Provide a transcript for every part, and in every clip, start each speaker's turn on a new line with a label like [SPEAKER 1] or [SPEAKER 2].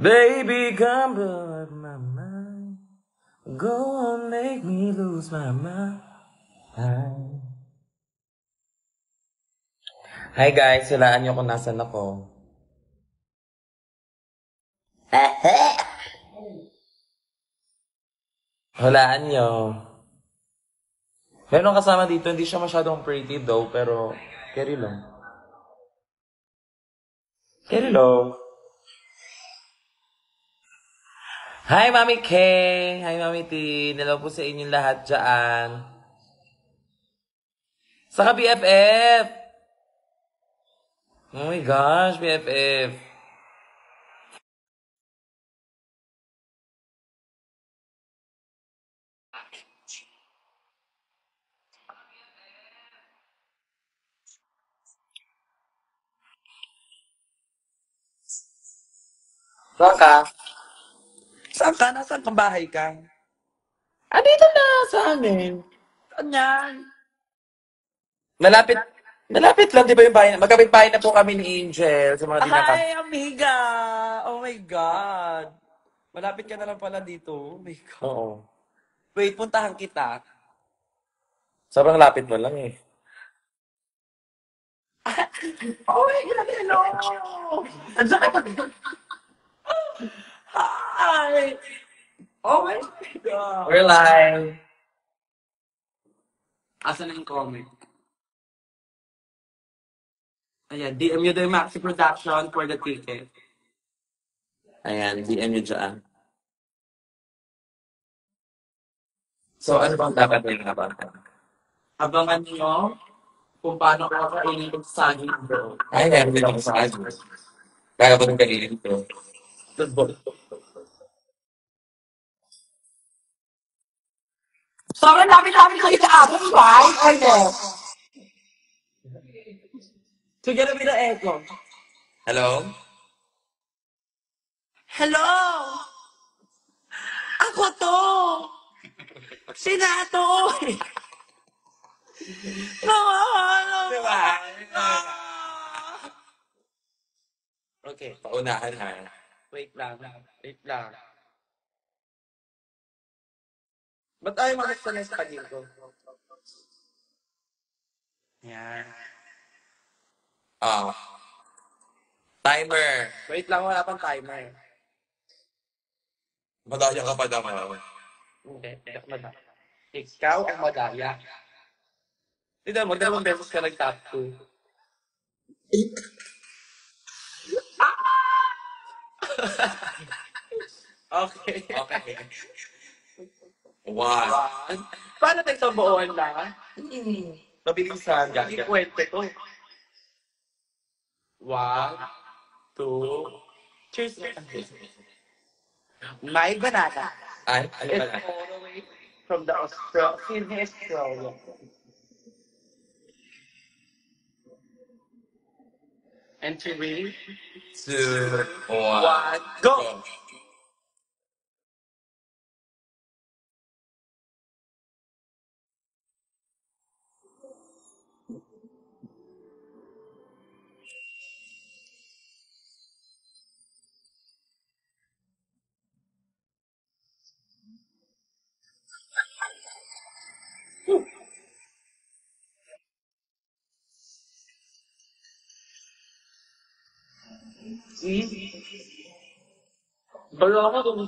[SPEAKER 1] Baby, come blow up my mind. Go on, make me lose my mind. Hi guys, hulaan niyo kung nasan ako. Hulaan niyo. Meron kasama dito, hindi siya masyadong pretty though, pero carry lang. Carry lang. Hi Mami Kay! Hi Mami T! Hello po sa inyong lahat dyan. Saka BFF! Oh my gosh, BFF! Saan ka? Saan ka? Nasaan kang bahay ka? Ah, dito na sa amin. Saan yan? Malapit, malapit lang, di ba yung bahay? Magkapit-bahay na po kami ni Angel sa mga dinakap.
[SPEAKER 2] Hi, amiga! Oh my God! Malapit ka na lang pala dito. Oh my God.
[SPEAKER 1] Oo.
[SPEAKER 2] Wait, puntahan kita.
[SPEAKER 1] Sobrang lapit mo lang eh.
[SPEAKER 2] Oh my God, hello! Andiyan ka pa. Hi! Oh my God!
[SPEAKER 1] We're live.
[SPEAKER 2] Asan na yung comment? Ayan, DM nyo yung Maxi Production for the ticket.
[SPEAKER 1] Ayan, DM nyo dyan. So, ano bang dapat nila abangan?
[SPEAKER 2] Abangan nyo kung paano ako kakainin yung saging bro.
[SPEAKER 1] Ay, meron din ako sa akin. Kaya ko nung kainin ko.
[SPEAKER 2] Sobrang lapit-lapit kayo sa akin, right? Or no? Together with the echo.
[SPEAKER 1] Hello?
[SPEAKER 2] Hello! Ako to! Sinato! Nawawalan
[SPEAKER 1] Diba?
[SPEAKER 2] ka!
[SPEAKER 1] Okay, paunahan ha.
[SPEAKER 2] Wait lang. Wait lang. Ba't ayaw mag-explain sa kanya ko? Yan.
[SPEAKER 1] Ah, timer.
[SPEAKER 2] Wait lang, wala pang timer.
[SPEAKER 1] Madaya ka pa naman.
[SPEAKER 2] Hindi ako madaya. Ikaw ang madaya. Tignan mo, 2 beses ka nag-top 2. Okay.
[SPEAKER 1] Okay. One.
[SPEAKER 2] One. Paano tayo sa buuan lang?
[SPEAKER 1] Mabilisan,
[SPEAKER 2] Hindi
[SPEAKER 1] gaga.
[SPEAKER 2] kwente to. 1, 2, cheers. My banana
[SPEAKER 1] Ay, ano
[SPEAKER 2] is
[SPEAKER 1] pala?
[SPEAKER 2] all the way from the Sydney, Australia. And 3,
[SPEAKER 1] Two, one,
[SPEAKER 2] 1, go!
[SPEAKER 1] go.
[SPEAKER 2] Wala ka doon.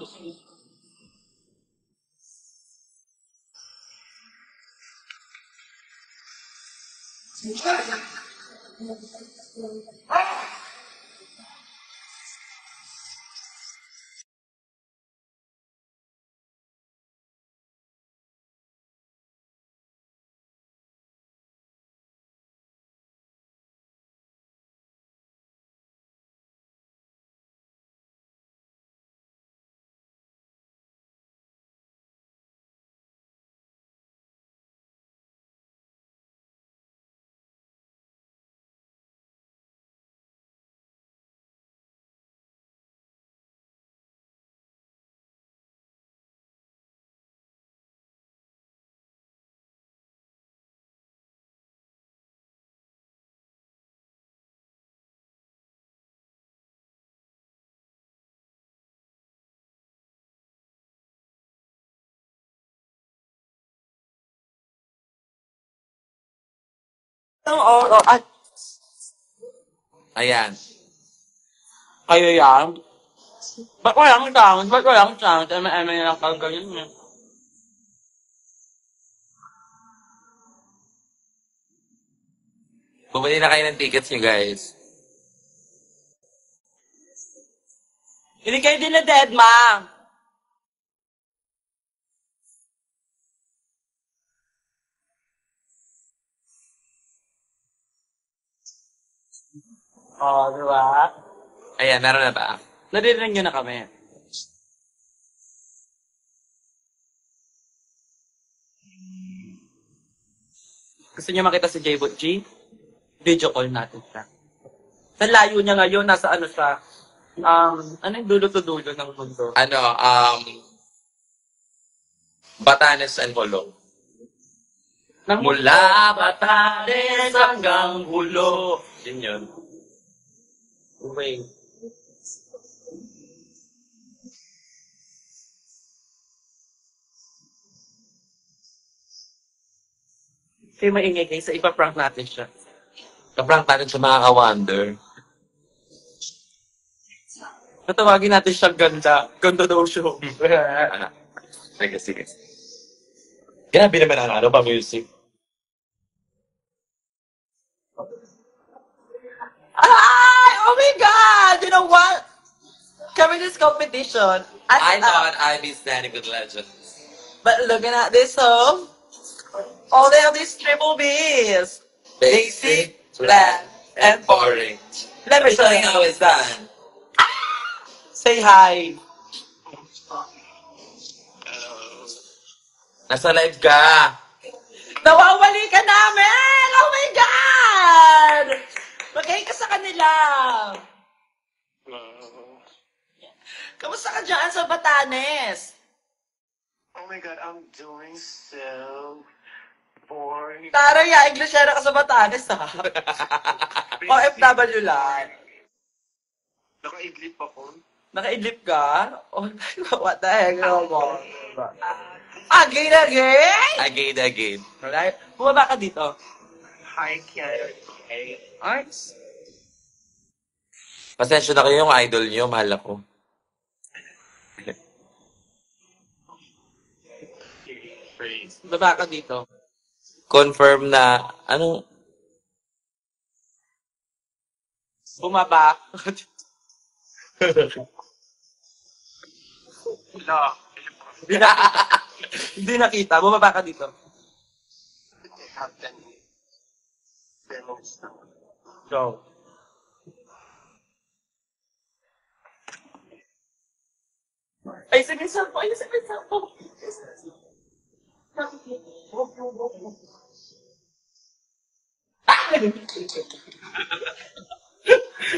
[SPEAKER 1] Oo, ay,
[SPEAKER 2] Ayan.
[SPEAKER 1] kaya yan. Ba't walang sound? Ba't walang sound? Eme-eme na lang kagayon niya.
[SPEAKER 2] Bumili na kayo ng tickets niyo, guys.
[SPEAKER 1] Hindi kayo din na dead, ma. Oo, di ba?
[SPEAKER 2] Ayan, meron na ba?
[SPEAKER 1] Naririnig nyo na kami. Gusto niyo makita si J-Bot G? Video call natin siya. Sa layo niya ngayon, nasa ano siya, ano yung dulo to dulo ng mundo?
[SPEAKER 2] Ano, Batanes and Holo.
[SPEAKER 1] Ng
[SPEAKER 2] Mula Batanes hanggang Hulo. Yun yun.
[SPEAKER 1] Wait. Kaya maingay kayo sa ipa-prank natin siya.
[SPEAKER 2] Kaprank natin sa mga ka-wonder.
[SPEAKER 1] Natawagin natin siya ganda. Ganda daw siya.
[SPEAKER 2] Sige, sige. Grabe naman ang ano pa music.
[SPEAKER 1] Ay! Oh my God! You know what? Coming this competition,
[SPEAKER 2] I thought I'd be standing with legends.
[SPEAKER 1] but looking at this home, all they have these triple B's.
[SPEAKER 2] Basic, flat, and boring.
[SPEAKER 1] Let me show you how it's done. Say hi.
[SPEAKER 2] Nasa live ka.
[SPEAKER 1] Nawawali ka namin! Oh my God! Magay ka sa kanila. Kamusta ka dyan sa Batanes?
[SPEAKER 3] Oh my God, I'm doing so boring.
[SPEAKER 1] Taray, Englishera ka sa Batanes, ha? OFW lang.
[SPEAKER 3] Naka-idlip ako.
[SPEAKER 1] Naka-idlip ka? Oh, what the heck, mo? Again?
[SPEAKER 2] Again.
[SPEAKER 1] Alright, bumaba ka dito.
[SPEAKER 3] Hi, Kiara. Hey.
[SPEAKER 1] Ay,
[SPEAKER 2] Pasensya na kayo yung idol niyo, mahal ako.
[SPEAKER 3] Praise.
[SPEAKER 1] baba ka dito.
[SPEAKER 2] Confirm na, ano,
[SPEAKER 1] Bumaba.
[SPEAKER 3] No.
[SPEAKER 1] Hindi nakita, bumaba ka dito.
[SPEAKER 3] Have 10 minutes now.
[SPEAKER 1] Go. Ay, sige, sampo. Ay, sige, sampo.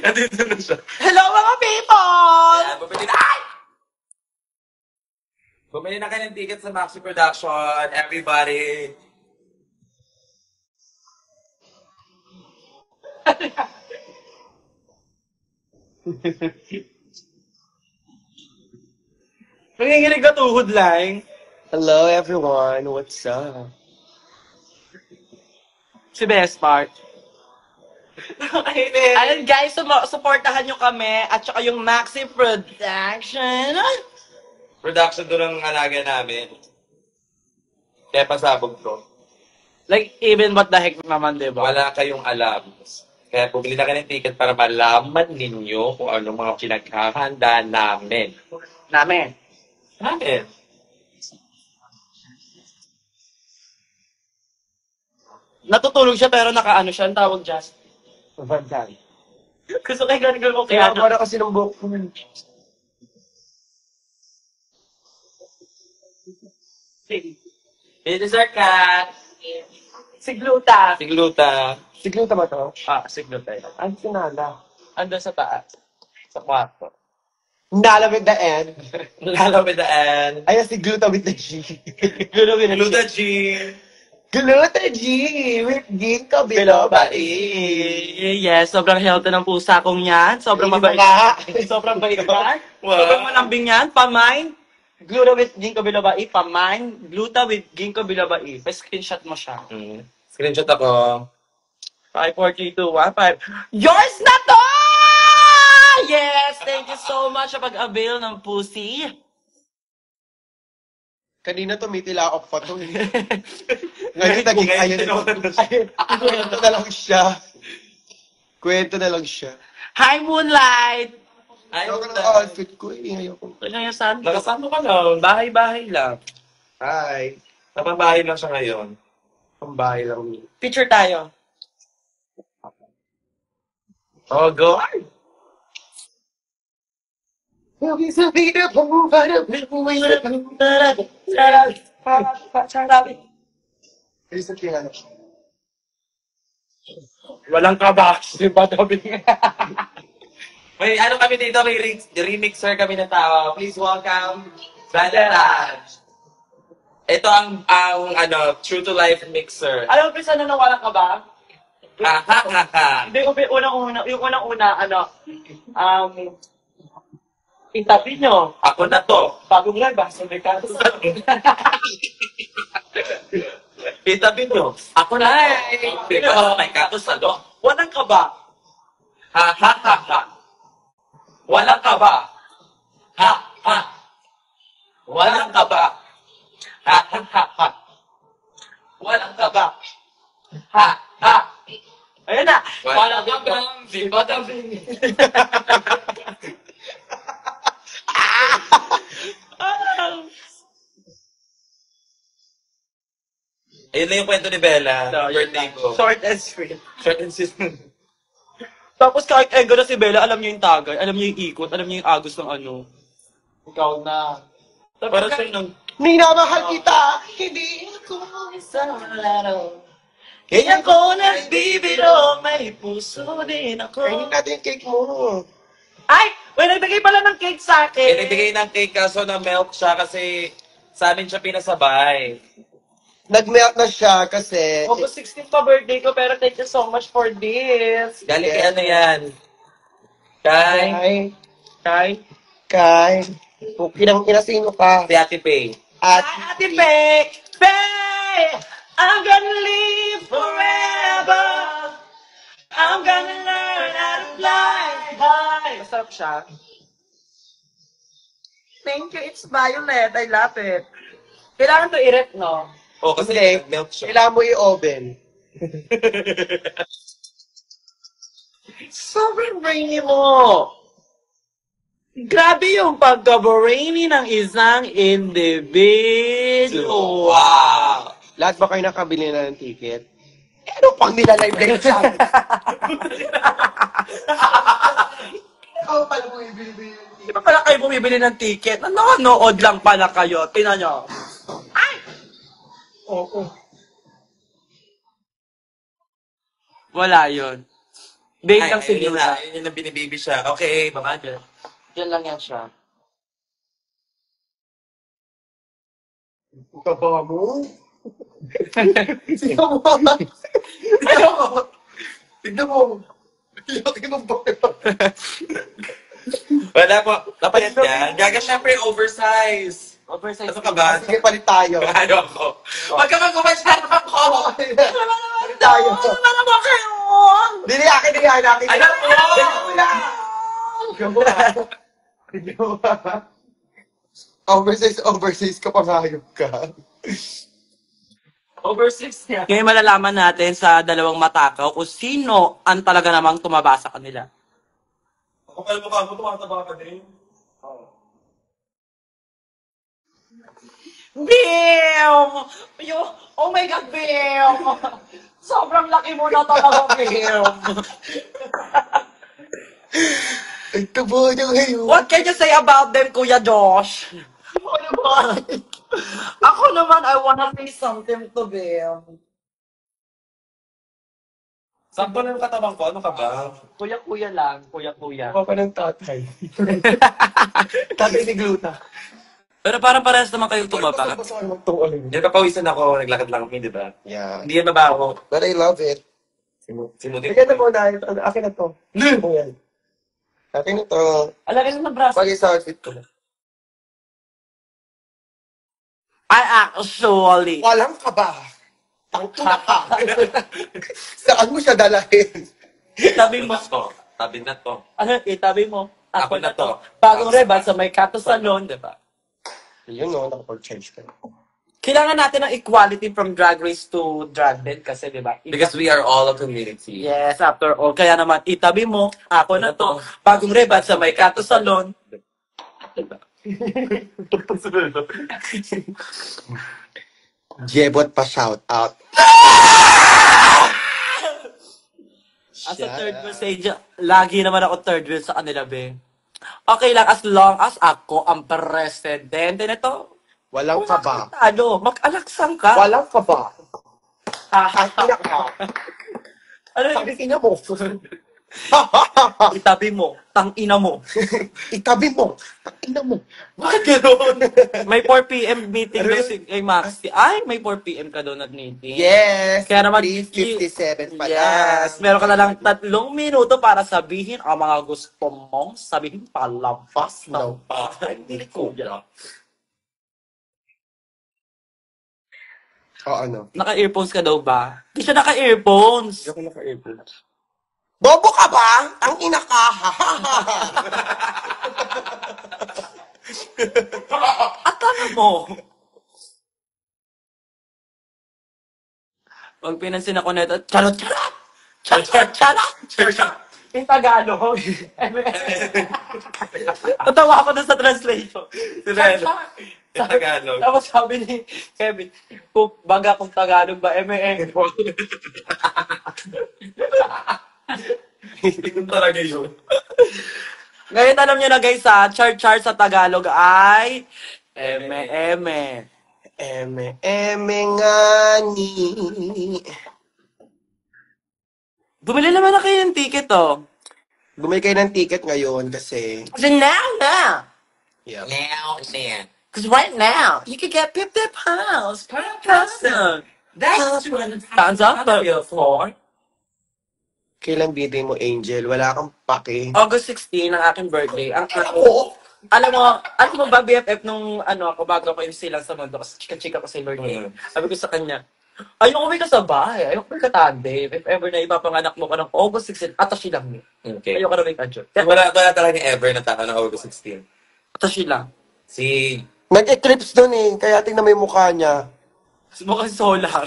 [SPEAKER 2] nandito na siya.
[SPEAKER 1] Hello, mga people!
[SPEAKER 2] Ayan, bumili na, ay! Bumili na kayo ng ticket sa Maxi Production, everybody.
[SPEAKER 1] Nanginginig na tuhod lang.
[SPEAKER 4] Hello everyone, what's up?
[SPEAKER 1] Si Best Part. Ayun guys, supportahan nyo kami at saka yung Maxi Production.
[SPEAKER 2] Production doon ang alaga namin. Kaya pasabog to.
[SPEAKER 1] Like, even what the heck naman, di ba?
[SPEAKER 2] Wala kayong alam. Kaya bumili na kayo ng ticket para malaman ninyo kung ano mga pinaghahanda namin.
[SPEAKER 1] Namin.
[SPEAKER 2] Namin.
[SPEAKER 1] Natutulog siya pero nakaano siya, ang tawag dyan.
[SPEAKER 4] Bandan.
[SPEAKER 1] Gusto kayo ganun ko
[SPEAKER 4] Kaya
[SPEAKER 1] kaya.
[SPEAKER 4] para kasi ng buhok ko.
[SPEAKER 1] It is our cat. Si Gluta.
[SPEAKER 2] Sigluta.
[SPEAKER 4] Sigluta ba to?
[SPEAKER 1] Ah, si Gluta yun.
[SPEAKER 4] Ang sinala.
[SPEAKER 1] Andun sa taas. Sa kwarto.
[SPEAKER 4] Nala with the N.
[SPEAKER 2] Lalo with the N.
[SPEAKER 4] Ayan si Gluta with the G.
[SPEAKER 2] Gluta G.
[SPEAKER 4] Gluta G! With ginkgo biloba E.
[SPEAKER 1] Yes, sobrang healthy ng pusa kong yan. Sobrang mabait. Sobrang bait yan.
[SPEAKER 2] Wow.
[SPEAKER 1] Sobrang malambing yan. Pamain. Gluta with ginkgo biloba E. Pamain. Gluta with ginkgo biloba E. Pa-screenshot mo siya.
[SPEAKER 2] Screenshot ako.
[SPEAKER 1] 5, 4, 3, 2, 1, 5. Yours na to! Yes! Thank you so much sa pag-avail ng pussy.
[SPEAKER 4] Kanina tumitilakok pa to eh. Ngayon naging kwento na lang siya. Kwento na lang siya.
[SPEAKER 1] Hi, Moonlight! Hi,
[SPEAKER 4] Ayaw ko ng
[SPEAKER 1] Moonlight.
[SPEAKER 4] outfit ko eh. Ayaw ko.
[SPEAKER 1] Ano yung saan? Nakasama ka lang. Bahay-bahay lang.
[SPEAKER 4] Hi.
[SPEAKER 2] Napabahay lang siya ngayon.
[SPEAKER 4] Ang bahay lang.
[SPEAKER 1] Picture tayo.
[SPEAKER 2] Oh, go!
[SPEAKER 4] Isang tingnan.
[SPEAKER 2] Walang kabox. Yung patabi. May ano kami dito, may remixer kami ng tao. Please welcome, Bandaraj. Ito ang true to life mixer.
[SPEAKER 1] Alam mo, sana nawalan ka ba?
[SPEAKER 2] Ha ha ha ha.
[SPEAKER 1] Hindi, yung unang-una, itabi nyo.
[SPEAKER 2] Ako na to.
[SPEAKER 1] Bagong live, sa may kaso.
[SPEAKER 2] Itabi nyo. Ako na to. Ikaw may katos na to.
[SPEAKER 1] Walang ka ba?
[SPEAKER 2] Ha ha ha ha. Walang ka ba? Ha ha. Walang ka ba? Ha ha ha ha. Walang ka ba? Ha ha.
[SPEAKER 1] Ayun na.
[SPEAKER 2] Walang ka ba? Di ba tabi? Ayun na yung kwento ni Bella. Birthday ko.
[SPEAKER 1] Short and sweet.
[SPEAKER 2] Short and sweet.
[SPEAKER 1] Tapos kahit ego na si Bella, alam niyo yung tagay, alam niyo yung ikot, alam niyo yung agos ng ano. Ikaw na.
[SPEAKER 2] Para sa nung
[SPEAKER 4] Minamahal kita, hindi ako
[SPEAKER 1] Isang laro. Kaya ko nagbibiro, may puso din ako.
[SPEAKER 4] Kainin natin yung cake mo.
[SPEAKER 1] Ay! May nagbigay pala ng cake sa akin.
[SPEAKER 2] nagbigay ng cake kaso na milk siya kasi sa amin siya pinasabay.
[SPEAKER 4] Nag-melt na siya kasi...
[SPEAKER 1] August 16 pa birthday ko, pero thank you so much for this.
[SPEAKER 2] Galing kay ano yan? Kay
[SPEAKER 4] Kay... Kay... Kinang sino ka?
[SPEAKER 2] si Ate Pay.
[SPEAKER 4] At...
[SPEAKER 1] Ate Faye! Faye! I'm gonna live forever. I'm gonna learn how to fly high. Masarap siya. Thank you, it's violet. I love it. Kailangan to i-rep, no?
[SPEAKER 2] Oh, kasi
[SPEAKER 4] Hindi.
[SPEAKER 2] milk siya.
[SPEAKER 4] Kailangan mo i-oven.
[SPEAKER 1] Sobrang brainy mo. Grabe yung pagka-brainy ng isang individual.
[SPEAKER 2] Wow!
[SPEAKER 4] Lahat ba kayo nakabili na ng ticket? Ano pang nilalive sa amin? Ikaw pala mo ibili.
[SPEAKER 1] Di ba pala kayo bumibili ng ticket? Nanonood lang pala kayo. Tingnan nyo. Ay!
[SPEAKER 4] Oo.
[SPEAKER 1] Wala yun. Babe lang si
[SPEAKER 2] yun
[SPEAKER 1] Luna.
[SPEAKER 2] na. Yun yung binibaby siya. Okay, baba dyan.
[SPEAKER 1] Diyan lang yan siya.
[SPEAKER 4] Kaba mo?
[SPEAKER 2] Tignan mo.
[SPEAKER 4] Tignan mo. Laki ng bayo.
[SPEAKER 2] Wala po. Kapalit yan. Gaga syempre oversize.
[SPEAKER 1] Oversize.
[SPEAKER 2] Ano ka ba?
[SPEAKER 4] Sige, palit tayo.
[SPEAKER 2] Ayaw ko. Huwag ka mag-umasyado ako.
[SPEAKER 4] Palit tayo.
[SPEAKER 1] Ano naman kayo?
[SPEAKER 4] Dili, akin na yan. Akin na
[SPEAKER 2] Alam mo!
[SPEAKER 4] Overseas ka, pangayop ka.
[SPEAKER 2] Oversize niya.
[SPEAKER 1] Ngayon malalaman natin sa dalawang matakaw kung sino ang talaga namang tumaba sa kanila.
[SPEAKER 2] Ako pala mukha mo, tumataba ka din.
[SPEAKER 1] Bim! Oh my God, Bim! Sobrang laki mo na talaga, Bim!
[SPEAKER 4] Ay, tabo niya ngayon.
[SPEAKER 1] What can you say about them, Kuya Josh? Ako naman, I wanna say something to Bim.
[SPEAKER 2] Sakto na yung katabang ko. Ano ka ba?
[SPEAKER 1] Kuya-kuya lang, kuya-kuya.
[SPEAKER 4] Ako pa ng tatay. Tatay ni Gluta.
[SPEAKER 1] Pero parang parehas naman kayong tumaba.
[SPEAKER 2] Yan, papawisan ako. Naglakad lang kami, di ba?
[SPEAKER 4] Yeah.
[SPEAKER 2] Hindi yan mabaho.
[SPEAKER 4] But I love it.
[SPEAKER 2] Simutin
[SPEAKER 4] Bigyan na muna. Akin na to. Ayan. Akin na to.
[SPEAKER 1] Alagay na ng braso.
[SPEAKER 4] Pag sa outfit ko.
[SPEAKER 1] I actually.
[SPEAKER 4] Walang ka ba? Ang ina ka. Saan mo siya dalahin?
[SPEAKER 2] Itabi mo to. Tabi na to.
[SPEAKER 1] Ano, itabi mo.
[SPEAKER 2] Ako na to.
[SPEAKER 1] Bagong Reba sa may Kato Salon, di ba?
[SPEAKER 4] Yun no, nakapag-change ka.
[SPEAKER 1] Kailangan natin ng equality from drag race to drag den kasi, di ba?
[SPEAKER 2] Because we are all a community.
[SPEAKER 1] Yes, after all. Kaya naman, itabi mo, ako na to. Bagong Reba sa may Kato Salon. Diba?
[SPEAKER 4] Jebot pa shout out.
[SPEAKER 1] As a third wheel sa India, lagi naman ako third wheel sa kanila, be. Okay lang, as long as ako ang presidente nito.
[SPEAKER 4] Walang ka ba?
[SPEAKER 1] Talo, mag-alaksang ka.
[SPEAKER 4] Walang ka ba? Ang ina ka.
[SPEAKER 1] Ano
[SPEAKER 4] Sabi
[SPEAKER 1] yung
[SPEAKER 4] ina mo.
[SPEAKER 1] itabi mo, tang-ina mo.
[SPEAKER 4] Itabi mo. Ang ina mo.
[SPEAKER 1] Bakit gano'n? May 4 p.m. meeting daw si kay Maxi. Ay, may 4 p.m. ka doon at meeting.
[SPEAKER 4] Yes.
[SPEAKER 1] Kaya naman,
[SPEAKER 4] 3:57 pa lang.
[SPEAKER 1] yes, meron ka na lang 3 minuto para sabihin ang mga gusto mong sabihin palabas ng bahay ni Kuya.
[SPEAKER 4] O ano?
[SPEAKER 1] Naka-earphones ka daw ba? Hindi siya naka-earphones.
[SPEAKER 4] Hindi ako naka-airport. Bobo ka ba? Ang ina ka.
[SPEAKER 1] At ano mo? Pag pinansin ako nito, charot, charot! Charot, charot! Charot! In Tagalog. Natawa ako dun sa translation.
[SPEAKER 2] In Tagalog.
[SPEAKER 1] Tapos sabi ni Kevin, kung baga kung Tagalog ba,
[SPEAKER 2] Hindi ko talaga yun.
[SPEAKER 1] Ngayon alam nyo na guys ha, char-char sa Tagalog ay eme-eme.
[SPEAKER 4] Eme nga ni.
[SPEAKER 1] Bumili naman na kayo ng ticket oh.
[SPEAKER 4] Bumili kayo ng ticket ngayon kasi...
[SPEAKER 1] Kasi now na!
[SPEAKER 4] Yeah.
[SPEAKER 2] Now, man.
[SPEAKER 1] Because right now, you can get 50 pounds per person.
[SPEAKER 2] That's 200
[SPEAKER 1] Pounds up for
[SPEAKER 4] Kailan birthday mo, Angel? Wala kang pake.
[SPEAKER 1] August 16 ang aking birthday. Ang alam mo ba BFF nung ako bago ako yung silang sa mundo kasi chika-chika ko sa birthday. Sabi ko sa kanya, ayoko may kasabay, ayoko may katande. If ever na ipapanganak mo ka ng August 16, atashi lang mo.
[SPEAKER 2] Okay.
[SPEAKER 1] Ayoko na may kadyo.
[SPEAKER 2] Wala talaga ever na tao ng August 16.
[SPEAKER 1] Atashi lang.
[SPEAKER 2] Si...
[SPEAKER 4] Nag-eclipse doon eh, kaya tingnan mo yung mukha niya.
[SPEAKER 1] Mukhang solar.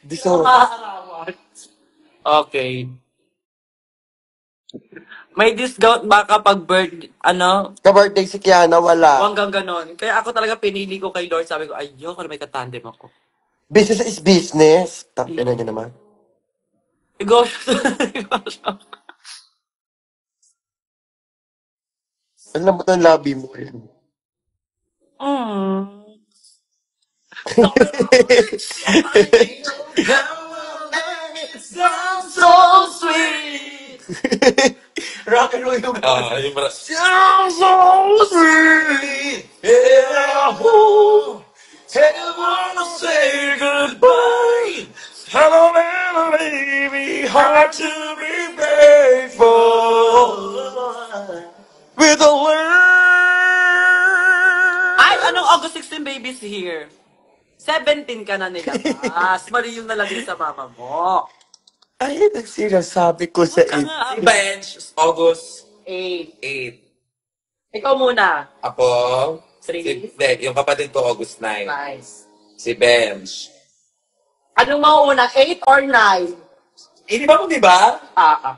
[SPEAKER 4] Di so...
[SPEAKER 1] Okay. May discount ba kapag
[SPEAKER 4] Ka-birthday si Kiana, wala.
[SPEAKER 1] hanggang ganon. Kaya ako talaga pinili ko kay Lord. Sabi ko, ayoko na may katandem ako.
[SPEAKER 4] Business is business. Tangina niyo naman.
[SPEAKER 1] Negosyo.
[SPEAKER 4] Ang lambot ng labi mo.
[SPEAKER 1] Sounds so sweet.
[SPEAKER 4] Rock and roll yung
[SPEAKER 2] yung para...
[SPEAKER 4] Sounds so sweet. Yeah, oh, wanna say goodbye. Hello, man, baby, hard to be faithful with a word.
[SPEAKER 1] Ay, anong August 16 babies here? 17 ka na nila. Mali yung nalagay sa mama mo.
[SPEAKER 4] Ay, nagsinasabi ko sa
[SPEAKER 1] Ka nga,
[SPEAKER 2] Si Bench, August
[SPEAKER 1] 8.
[SPEAKER 2] 8.
[SPEAKER 1] Ikaw muna.
[SPEAKER 2] Ako,
[SPEAKER 1] Three.
[SPEAKER 2] yung kapatid ko, August 9.
[SPEAKER 1] Nice.
[SPEAKER 2] Si Bench.
[SPEAKER 1] Anong mauuna? 8 or 9?
[SPEAKER 2] Hindi ba mo, di ba?
[SPEAKER 1] Ah.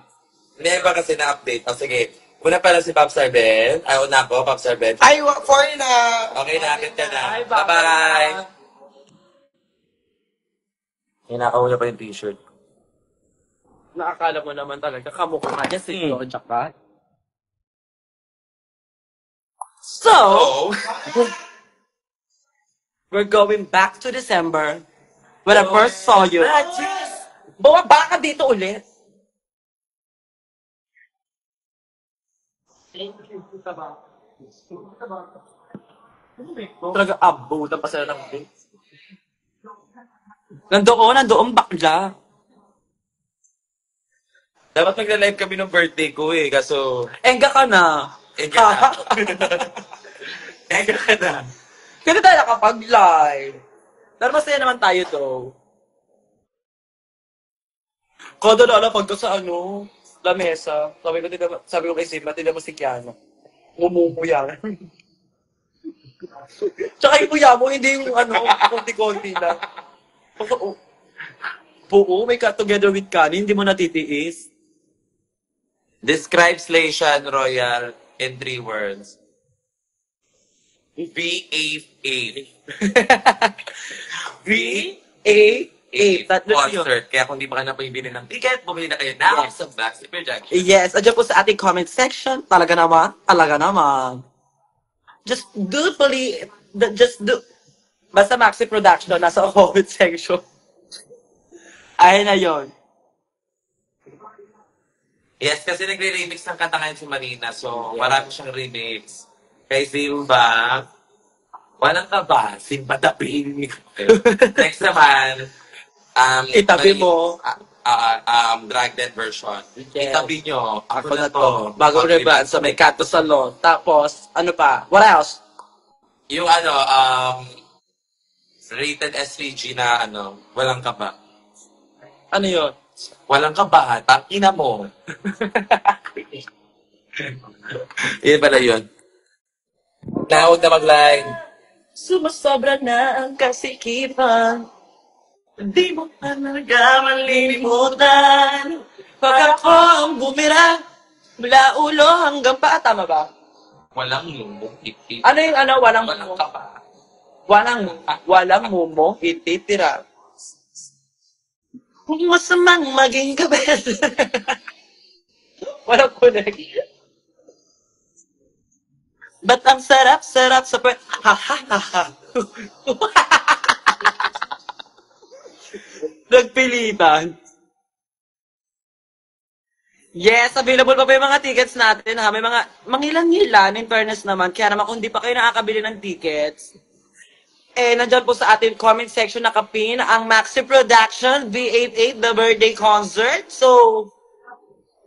[SPEAKER 2] Hindi ba kasi na-update? O sige, una pala si Popstar Ben. Ay, una ko, Popstar Ben.
[SPEAKER 4] Ay, for na.
[SPEAKER 2] Okay, nakakit ka na.
[SPEAKER 1] Ay,
[SPEAKER 2] Bye-bye. Hinakaw niya pa yung t-shirt.
[SPEAKER 1] Nakakala mo naman talaga, kamukha niya si Georgia Cat. So, we're going back to December when I first saw you. Bumaba ka dito ulit. Talaga abutan pa sila ng bit. Nandoon bakla.
[SPEAKER 2] Dapat magla-live kami ng birthday ko eh, kaso...
[SPEAKER 1] Enga ka na.
[SPEAKER 2] Enga na. Enga ka na.
[SPEAKER 1] Kaya tayo nakapag-live. Pero masaya naman tayo though. Kada lalapag ko sa lamesa. Sabi ko kay Simba, tignan mo si Kiana. Umupo yan. Tsaka yung kuya mo, hindi yung konti-konti lang. Oo, buo, may cut together with kanin, hindi mo natitiis.
[SPEAKER 2] Describe Slation Royal in 3 words. V-A-A.
[SPEAKER 1] V-A-A. Tatlo yun.
[SPEAKER 2] Concert. Kaya kung di pa ka na bibili ng ticket, bumili na kayo now
[SPEAKER 1] Yes.
[SPEAKER 2] sa Maxi Project.
[SPEAKER 1] Yes, andyan po sa ating comment section. Talaga naman. Just do, just do. Basta Maxi Production, nasa comment section. Ayun na yun.
[SPEAKER 2] Yes, kasi nagre-remix ng kanta ngayon si Marina. So, marami siyang remix. Kay Simba, walang kaba, Simba Taping. Okay. Next naman,
[SPEAKER 1] Itabi mo.
[SPEAKER 2] drag dead version.
[SPEAKER 1] Yes.
[SPEAKER 2] Itabi nyo, ako na to.
[SPEAKER 1] Bagong rebrand sa may Kato Salon. Tapos, ano pa? What else?
[SPEAKER 2] Yung rated SVG na walang kaba.
[SPEAKER 1] Ano yun?
[SPEAKER 2] Walang kaba, tangina mo. Yun pala yun. Na huwag na mag-line.
[SPEAKER 1] Sumasobra na ang kasikipan. Di mo talaga malilimutan. Pag ako ang bumira, mula ulo hanggang paa. Tama ba?
[SPEAKER 2] Walang lumong iti.
[SPEAKER 1] Ano yung walang
[SPEAKER 2] Walang
[SPEAKER 1] mumo?
[SPEAKER 2] kaba.
[SPEAKER 1] Walang mumo, ititira. Kung masamang maging kabel. Walang connect. Ba't ang sarap-sarap sa ha ha ha ha. Nagpilitan. Yes, available pa yung mga tickets natin ha. May mga mangilan-ngilan, in fairness naman. Kaya naman kung di pa kayo nakakabili ng tickets, nandyan po sa ating comment section nakapin ang Maxi Production V88 The Birthday Concert. So,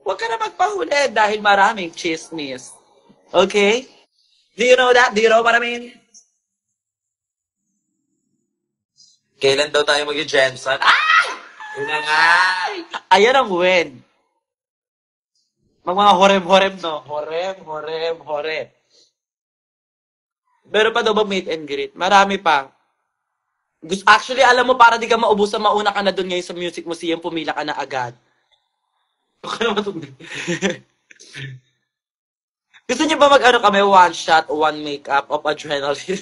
[SPEAKER 1] huwag ka na magpahuli dahil maraming chismis. Okay? Do you know that? Do you know what I mean?
[SPEAKER 2] Kailan daw tayo mag-Jensen? Ah! Yun na nga!
[SPEAKER 1] Ayan ang win. Mga horem-horem, no? Horem. Meron pa daw ba meet and greet? Marami pa. Actually, alam mo, para di ka maubusan, mauna ka na doon ngayon sa Music Museum, pumila ka na agad. Gusto niyo ba kami, one shot, one makeup of adrenaline?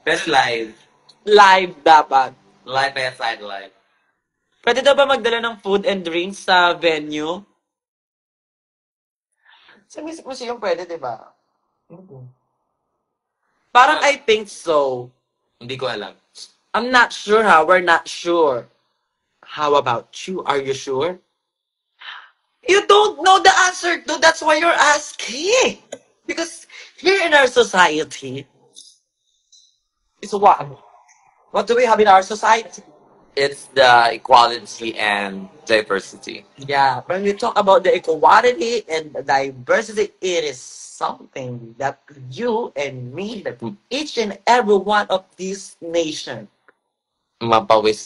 [SPEAKER 2] Best live.
[SPEAKER 1] Live dapat.
[SPEAKER 2] Live by side live.
[SPEAKER 1] Pwede daw ba magdala ng food and drinks sa venue? Sa Music Museum pwede, di ba? Parang I think so.
[SPEAKER 2] Hindi ko alam.
[SPEAKER 1] I'm not sure ha. We're not sure. How about you? Are you sure? You don't know the answer to. That's why you're asking. Because here in our society, is what? What do we have in our society?
[SPEAKER 2] It's the equality and diversity.
[SPEAKER 1] Yeah, when we talk about the equality and the diversity, it is something that you and me, that each and every one of these nations,
[SPEAKER 2] Mapawis,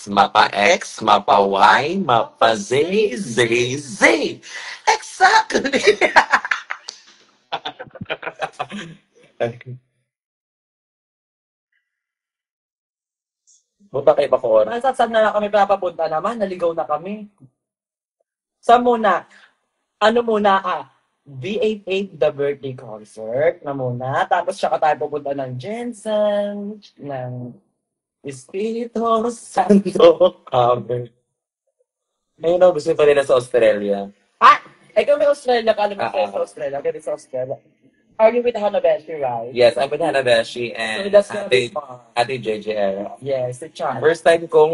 [SPEAKER 2] mapa-X, mapa-Y, mapa-Z, Z, Z.
[SPEAKER 1] exactly.
[SPEAKER 2] Punta kay Bacoor.
[SPEAKER 1] Saan na kami papapunta naman? Naligaw na kami. Saan muna? Ano muna V88 The Birthday Concert na muna. Tapos saka tayo pupunta ng Jensen, ng Espiritu Santo.
[SPEAKER 2] Amen. Ayun gusto pa nila sa Australia.
[SPEAKER 1] Ikaw may Australia ka. Alam mo sa Australia. Kaya sa Australia. Are you with Hannah Beshi, right?
[SPEAKER 2] Yes, I'm with Hannah Beshi and
[SPEAKER 1] So that's gonna be fun.
[SPEAKER 2] Ate JJL.
[SPEAKER 1] Yes, the charm.
[SPEAKER 2] First time kong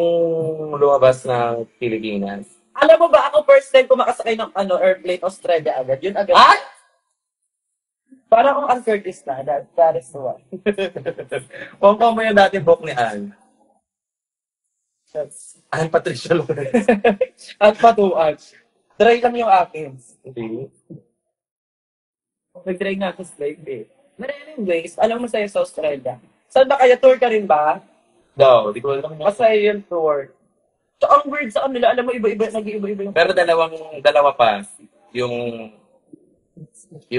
[SPEAKER 2] lumabas ng Pilipinas.
[SPEAKER 1] Alam mo ba, ako first time ko makasakay ng airplane Australia agad. Yun agad. Parang akong Curtis na. That is the one.
[SPEAKER 2] Pongpong mo yung dati book ni Anne.
[SPEAKER 1] That's...
[SPEAKER 2] Anne Patricia Lawrence.
[SPEAKER 1] At patuan. Try lang yung akin.
[SPEAKER 2] Okay.
[SPEAKER 1] Nag-try nga ako slave eh. Maraming ways. Alam mo sa'yo sa Australia. Saan ba kaya? Tour ka rin ba?
[SPEAKER 2] Daw, di ko alam yun.
[SPEAKER 1] Masaya yung tour. So, ang weird sa kanila, alam mo, iba-iba, nag-iiba-iba yung...
[SPEAKER 2] Pero dalawa pa. Yung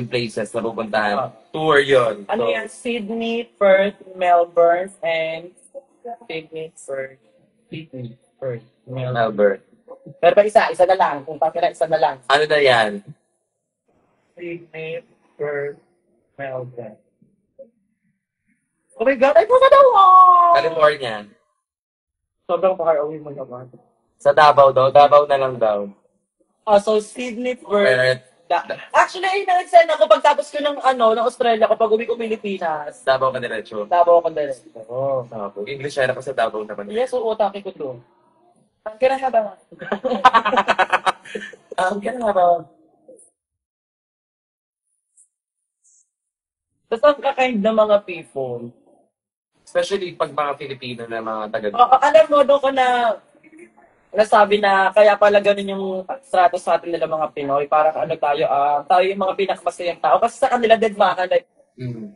[SPEAKER 2] places na pupuntahan. Tour yun.
[SPEAKER 1] Ano
[SPEAKER 2] So,
[SPEAKER 1] yan? Sydney, Perth, Melbourne, and... Sydney, Perth, Melbourne.
[SPEAKER 2] Melbourne.
[SPEAKER 1] Pero ba isa na lang. Kung pakila, isa na lang.
[SPEAKER 2] Ano na yan?
[SPEAKER 1] Sydney, Perth, Melbourne. Oh my God, ay pusa daw!
[SPEAKER 2] California.
[SPEAKER 1] Sobrang far away mo naman.
[SPEAKER 2] Sa Davao daw. Davao na lang daw.
[SPEAKER 1] So Sydney, Perth.
[SPEAKER 2] Pero
[SPEAKER 1] Actually, ay nag-send ako pagtapos ko ng Australia, kapag uwi ko Pilipinas.
[SPEAKER 2] Davao ka diretso.
[SPEAKER 1] Davao ako diretso.
[SPEAKER 2] Oo. English share ako sa Davao naman.
[SPEAKER 1] Yes, oo, taki ko doon. Ang kira ba?
[SPEAKER 2] Ang ganda ba?
[SPEAKER 1] Tapos ang kakain ng mga people.
[SPEAKER 2] Especially pag mga Filipino na mga taga.
[SPEAKER 1] Alam mo, doon ko na nasabi na kaya pala ganun yung strato sa atin nila mga Pinoy. Parang tayo yung mga pinakamasayang tao. Kasi sa kanila, dead baka, like,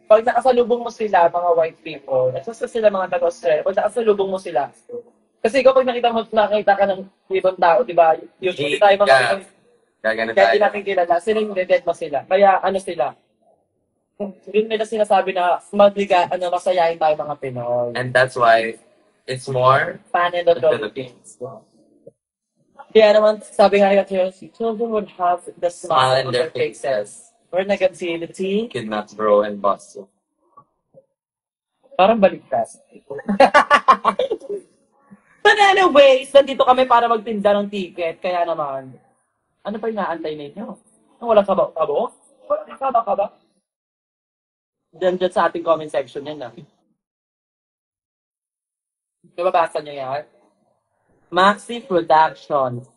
[SPEAKER 1] pag nakasalubong mo sila, mga white people, at sila mga taga-Australia, pag nakasalubong mo sila, kasi ikaw pag nakita ka ng ibang tao, di ba? Usually tayo mga Pinoy,
[SPEAKER 2] Kaya
[SPEAKER 1] kaya di natin kilala, sila yung dead mo sila. Kaya sila, yun nila sinasabi na masayahin tayo mga Pinoy.
[SPEAKER 2] And that's why it's more
[SPEAKER 1] Fan in the Philippines. Kaya naman, sabi nga nila, children would have the smile on their faces. Or negativity.
[SPEAKER 2] kidnaps, bro, and boss.
[SPEAKER 1] Parang baligtas. But anyways, nandito kami para magtinda ng ticket. Kaya naman, ano pa yung naantay ninyo? Walang kaba-kabo? Walang kaba-kaba? Diyan sa ating comment section yan na. Nababasa niyo yan? Maxi Production.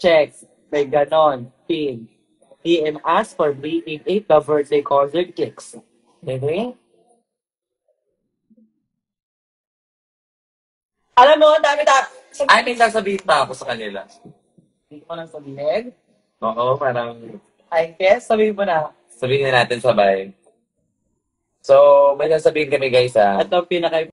[SPEAKER 1] Checks. May ganon. Pin. DM ask for bringing 8 the birthday concert kicks. Okay? Alam mo, dami.
[SPEAKER 2] Ay, may sasabihin pa ako sa kanila.
[SPEAKER 1] Hindi ko lang sabihin.
[SPEAKER 2] Oo, parang
[SPEAKER 1] I guess, sabihin mo na.
[SPEAKER 2] sabihin na natin sabay. So, may sasabihin kami guys
[SPEAKER 1] At ang pinaka